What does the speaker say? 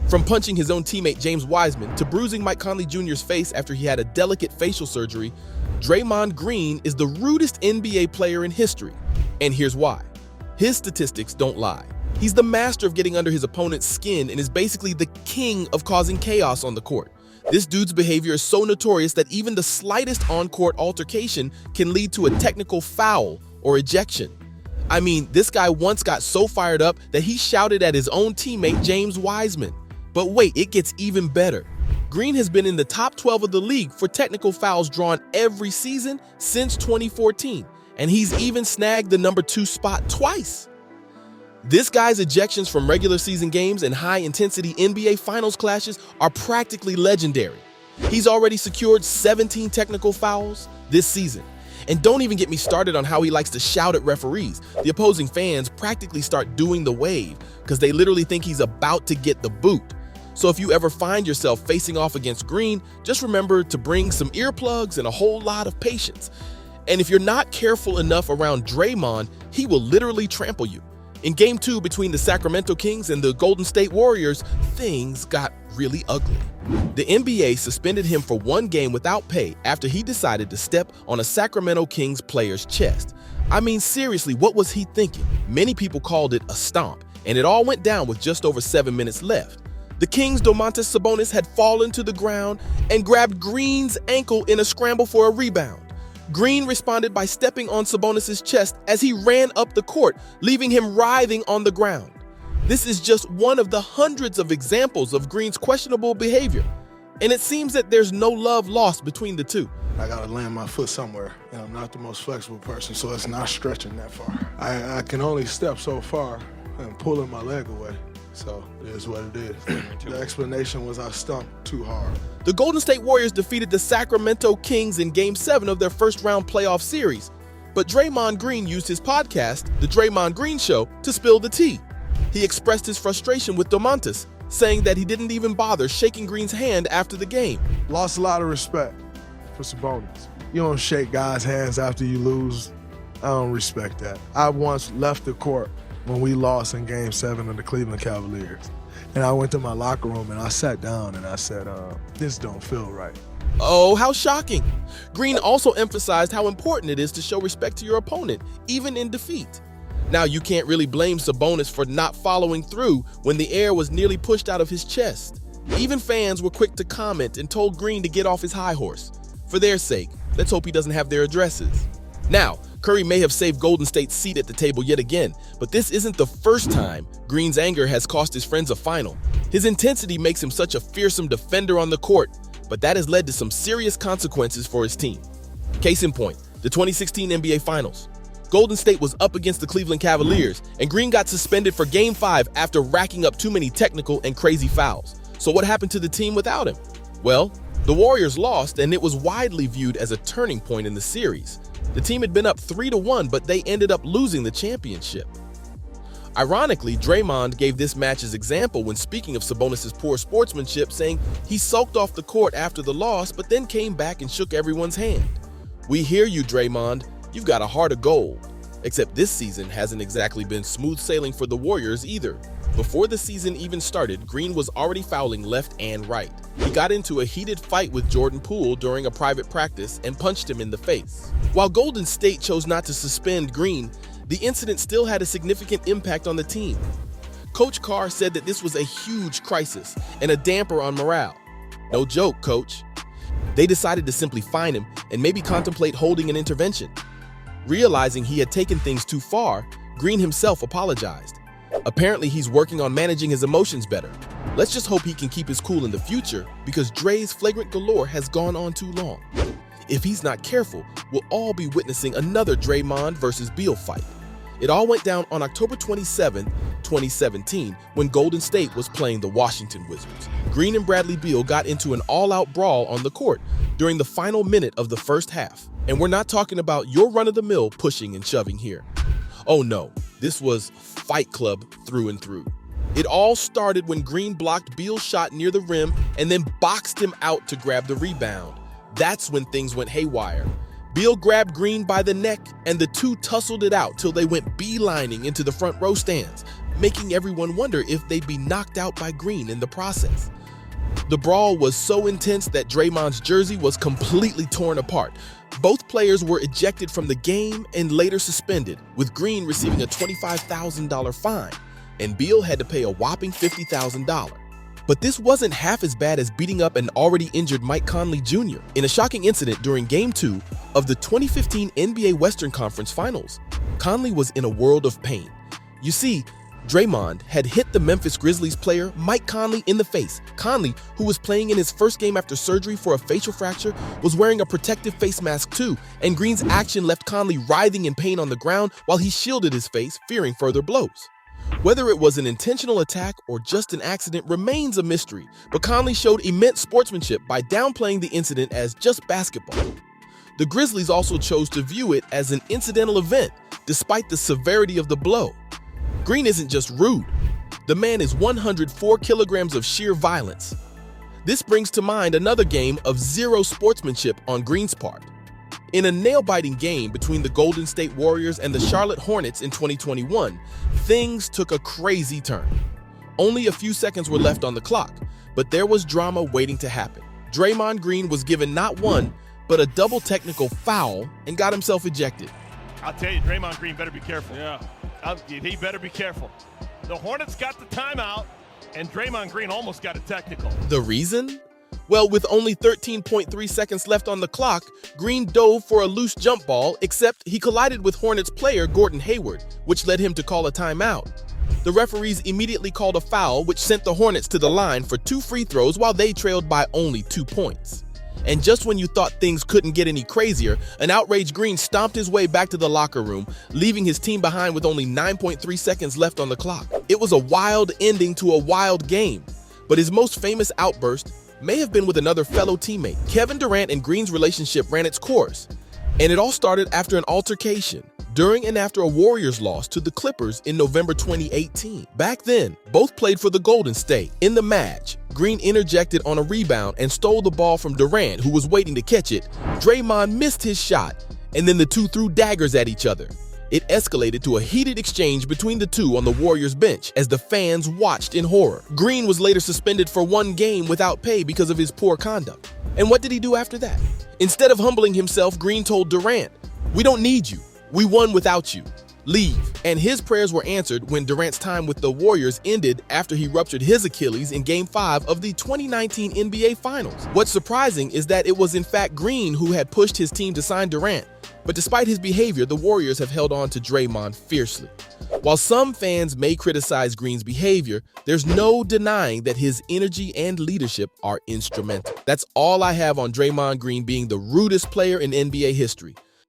From punching his own teammate James Wiseman to bruising Mike Conley Jr.'s face after he had a delicate facial surgery, Draymond Green is the rudest NBA player in history. And here's why. His statistics don't lie. He's the master of getting under his opponent's skin and is basically the king of causing chaos on the court. This dude's behavior is so notorious that even the slightest on-court altercation can lead to a technical foul or ejection. I mean, this guy once got so fired up that he shouted at his own teammate James Wiseman. But wait, it gets even better. Green has been in the top 12 of the league for technical fouls drawn every season since 2014, and he's even snagged the number 2 spot twice. This guy's ejections from regular season games and high-intensity NBA Finals clashes are practically legendary. He's already secured 17 technical fouls this season. And don't even get me started on how he likes to shout at referees. The opposing fans practically start doing the wave because they literally think he's about to get the boot. So if you ever find yourself facing off against Green, just remember to bring some earplugs and a whole lot of patience. And if you're not careful enough around Draymond, he will literally trample you. In Game 2 between the Sacramento Kings and the Golden State Warriors, things got really ugly. The NBA suspended him for 1 game without pay after he decided to step on a Sacramento Kings player's chest. I mean, seriously, what was he thinking? Many people called it a stomp, and it all went down with just over 7 minutes left. The Kings' Domantas Sabonis had fallen to the ground and grabbed Green's ankle in a scramble for a rebound. Green responded by stepping on Sabonis' chest as he ran up the court, leaving him writhing on the ground. This is just one of the hundreds of examples of Green's questionable behavior, and it seems that there's no love lost between the two. I gotta land my foot somewhere, and I'm not the most flexible person, so it's not stretching that far. I can only step so far and pulling my leg away. So it is what it is. The explanation was I stumped too hard. The Golden State Warriors defeated the Sacramento Kings in Game 7 of their first-round playoff series. But Draymond Green used his podcast, The Draymond Green Show, to spill the tea. He expressed his frustration with Domantas, saying that he didn't even bother shaking Green's hand after the game. Lost a lot of respect for Sabonis. You don't shake guys' hands after you lose. I don't respect that. I once left the court when we lost in Game 7 of the Cleveland Cavaliers. And I went to my locker room and I sat down and I said, this don't feel right. Oh, how shocking. Green also emphasized how important it is to show respect to your opponent, even in defeat. Now, you can't really blame Sabonis for not following through when the air was nearly pushed out of his chest. Even fans were quick to comment and told Green to get off his high horse. For their sake, let's hope he doesn't have their addresses. Now, Curry may have saved Golden State's seat at the table yet again, but this isn't the first time Green's anger has cost his friends a final. His intensity makes him such a fearsome defender on the court, but that has led to some serious consequences for his team. Case in point, the 2016 NBA Finals. Golden State was up against the Cleveland Cavaliers, and Green got suspended for Game 5 after racking up too many technical and crazy fouls. So what happened to the team without him? Well, the Warriors lost, and it was widely viewed as a turning point in the series. The team had been up 3-1, but they ended up losing the championship. Ironically, Draymond gave this match's example when speaking of Sabonis' poor sportsmanship, saying he sulked off the court after the loss, but then came back and shook everyone's hand. We hear you, Draymond. You've got a heart of gold. Except this season hasn't exactly been smooth sailing for the Warriors either. Before the season even started, Green was already fouling left and right. He got into a heated fight with Jordan Poole during a private practice and punched him in the face. While Golden State chose not to suspend Green, the incident still had a significant impact on the team. Coach Carr said that this was a huge crisis and a damper on morale. No joke, coach. They decided to simply fine him and maybe contemplate holding an intervention. Realizing he had taken things too far, Green himself apologized. Apparently, he's working on managing his emotions better. Let's just hope he can keep his cool in the future, because Dre's flagrant galore has gone on too long. If he's not careful, we'll all be witnessing another Draymond versus Beal fight. It all went down on October 27, 2017, when Golden State was playing the Washington Wizards. Green and Bradley Beal got into an all-out brawl on the court during the final minute of the first half. And we're not talking about your run-of-the-mill pushing and shoving here. Oh no, this was Fight Club through and through. It all started when Green blocked Beal's shot near the rim and then boxed him out to grab the rebound. That's when things went haywire. Beal grabbed Green by the neck and the two tussled it out till they went beelining into the front row stands. making everyone wonder if they'd be knocked out by Green in the process. The brawl was so intense that Draymond's jersey was completely torn apart. Both players were ejected from the game and later suspended, with Green receiving a $25,000 fine, and Beal had to pay a whopping $50,000. But this wasn't half as bad as beating up an already injured Mike Conley Jr. in a shocking incident during Game 2 of the 2015 NBA Western Conference Finals. Conley was in a world of pain. You see, Draymond had hit the Memphis Grizzlies player Mike Conley in the face. Conley, who was playing in his first game after surgery for a facial fracture, was wearing a protective face mask too, and Green's action left Conley writhing in pain on the ground while he shielded his face, fearing further blows. Whether it was an intentional attack or just an accident remains a mystery, but Conley showed immense sportsmanship by downplaying the incident as just basketball. The Grizzlies also chose to view it as an incidental event, despite the severity of the blow. Green isn't just rude. The man is 104 kilograms of sheer violence. This brings to mind another game of zero sportsmanship on Green's part. In a nail-biting game between the Golden State Warriors and the Charlotte Hornets in 2021, things took a crazy turn. Only a few seconds were left on the clock, but there was drama waiting to happen. Draymond Green was given not one, but a double technical foul and got himself ejected. I'll tell you, Draymond Green better be careful. Yeah. He better be careful. The Hornets got the timeout, and Draymond Green almost got a technical. The reason? Well, with only 13.3 seconds left on the clock, Green dove for a loose jump ball, except he collided with Hornets player Gordon Hayward, which led him to call a timeout. The referees immediately called a foul, which sent the Hornets to the line for 2 free throws while they trailed by only 2 points. And just when you thought things couldn't get any crazier, an outraged Green stomped his way back to the locker room, leaving his team behind with only 9.3 seconds left on the clock. It was a wild ending to a wild game, but his most famous outburst may have been with another fellow teammate. Kevin Durant and Green's relationship ran its course, and it all started after an altercation during and after a Warriors loss to the Clippers in November 2018. Back then, both played for the Golden State. In the match, Green interjected on a rebound and stole the ball from Durant, who was waiting to catch it. Draymond missed his shot, and then the two threw daggers at each other. It escalated to a heated exchange between the two on the Warriors bench as the fans watched in horror. Green was later suspended for 1 game without pay because of his poor conduct. And what did he do after that? Instead of humbling himself, Green told Durant, "We don't need you. We won without you. Leave." And his prayers were answered when Durant's time with the Warriors ended after he ruptured his Achilles in Game 5 of the 2019 NBA Finals. What's surprising is that it was in fact Green who had pushed his team to sign Durant. But despite his behavior, the Warriors have held on to Draymond fiercely. While some fans may criticize Green's behavior, there's no denying that his energy and leadership are instrumental. That's all I have on Draymond Green being the rudest player in NBA history.